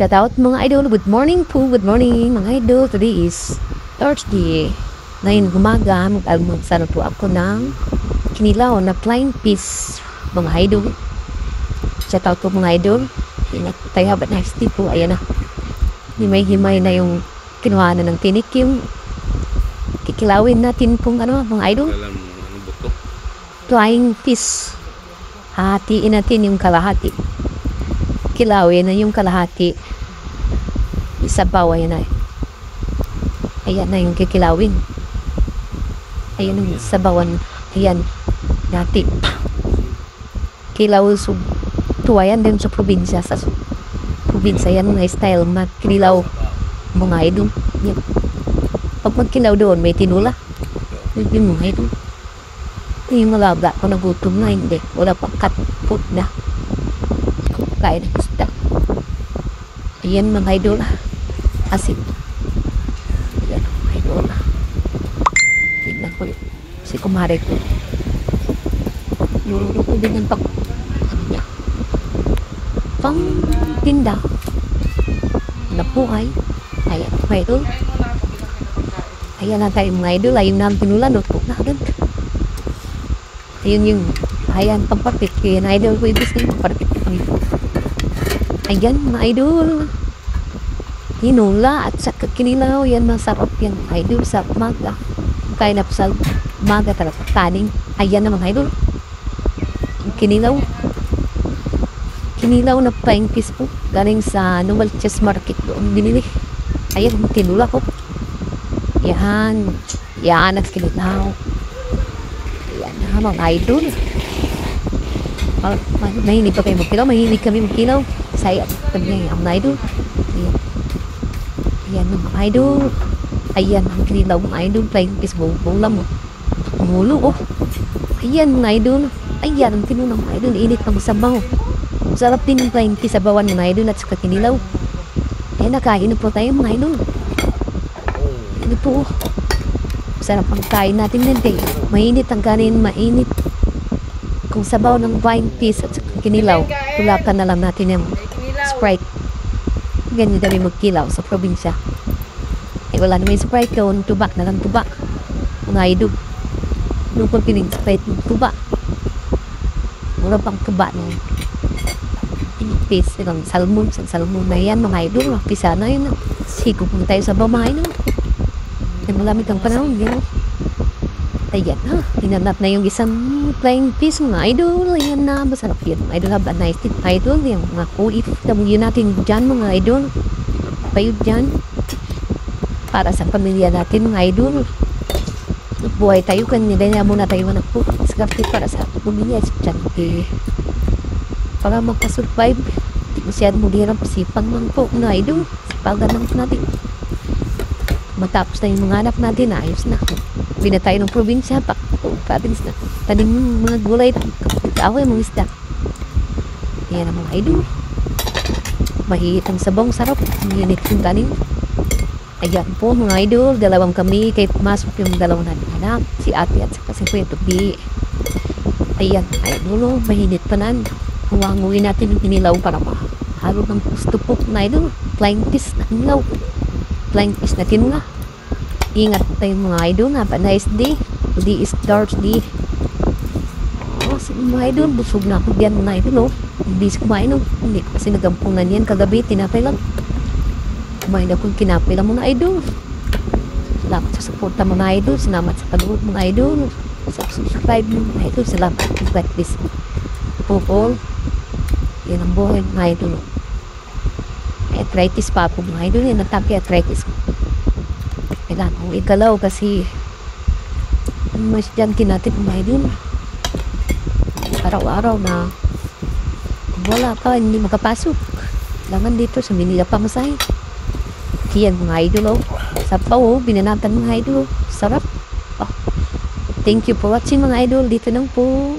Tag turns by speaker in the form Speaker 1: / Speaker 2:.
Speaker 1: Shout out mga idol. Good morning po. Good morning mga idol. Today is Thursday. Ngayon umaga, mag-almusal po ako ng kinilaw na plain fish mga idol. Shout out po mga idol. Ingat tayo, have a nice day po. Ayan na. Himay-himay na yung kinuha na ng tinik yung kikilawin natin pong ano mga idol. Flying fish. Hatiin natin yung kalahati. Kilawin na yung kalahati. Isabaw, ayan na. Ayan na yung kikilawin. Ayan yung sabawan. Ayan. Dati. Kilaw so tuwayan din sa probinsya. Sa probinsya yan mga style na kinilaw mga idol. Yan. Pag magkilaw doon may tinula. Yung mga idol. Yung malabla ko nagutom na hindi. Wala pa cut food na. Kain ng isda. Ayan mga idol. Asin. Ayan mga idol. Tignan ko yun. Si kumare ko. Nururo ko din ang pang tinda. Napuhay. Ayan mga idol. Ayan na tayo mga idol. Ayun na ang pinulan. Luto na agad. Ayun yung ayan pagpapit. Kaya na idol ko yung business. Pagpapit ko ito. Ayan mga idol. Hinula at saka kinilaw. Yan masarap yan idol sa maga. Kaya na sa maga talaga taning. Ayan na mga idol. Kinilaw. Kinilaw na plain fish po. Galing sa Novaliches Market doon binili. Ayan tinula ko. Yan. Yan ang kinilaw. Ayan na mga idol. Mahilig pa kayo magkilaw. Mahilig kami magkilaw. Saya tabi niya ang idol. Ayan. Ayan mga idol. Ayan ang kinilaw mga idol. Plain fish bulam mo. Mulo oh. Ayan mga idol. Ayan ang kinulang mga idol. Init ng sabaw. Sarap din yung plain fish sabawan mga idol at saka kinilaw. Ayan nakain po tayo mga idol. Ano po. Sarap ang kain natin yan kayo. Mainit ang kanin. Mainit. Kung sabaw ng plain fish at saka kinilaw. Tulakan na lang natin yung Sprite. Ganyan dami magkilaw sa probinsya. Eh wala naman yung Sprite ko. Tubak na lang tubak. Mga idol. Nung kung piling Sprite ng tubak. Wala pang tubak na yun. Fish. Ilang salmon. Salmon na yan mga idol. Pisa na yun. Sigo po tayo sa bamay no. Eh malamig ang panahon. Yan. Ayan ha. Hinanap na yung isang plain fish mga idol. Ayan na. Masarap yun. Idol have a nice day. Idol. Yung mga OFW natin dyan mga idol. Kayo dyan. Para sa pamilya natin mga idol. Buhay tayo. Kanila muna tayo na po. Skarte para sa pamilya. Dyan. Para makasurvive. Hindi masyadong mulirang pasipang man po mga idol. Sipagan lang po natin. Matapos na yung mga anak natin. Ayos na. Binatay ng probinsya, province na. Tanim mga gulay, away mga isda. Yan ang mga idol. Mahihit ang sabong sarap. Minit yung tanim. Ayan po mga idol, dalawang kami, kahit pumasok yung dalawang anak, si ate at saka si Kuya Tubi. Ayan, idol, mahinit pa nan. Huwanguin natin yung kinilaw para mahalo ng gusto po na idol. Flying fish na kinilaw. Flying fish na tinula. Ingat tayo mga idol. Have a nice day. Today is Thursday. Oh, sige mga idol. Busog na ako diyan mga idol. Oh. Hindi ko kumain. Oh. Hindi kasi nagampunan yan. Kagabi, tinapay lang. Kumain ako kinapay lang mga idol. Salamat sa suporta mga idol. Salamat sa panood mga idol. Sa subscribe mga idol. Salamat. God bless. Popol. Yan ang buhay mga idol. Arthritis pa po mga idol. Yan ang tapi arthritis ko. Kailangan kong ikalaw kasi mas dyan kinatip mga idol. Araw-araw na wala ka, hindi makapasok. Kailangan dito sa Manila pamasahe. Kaya mga idol oh. Sapaw oh, binanatan mga idol oh. Sarap. Oh. Thank you for watching mga idol. Dito lang po.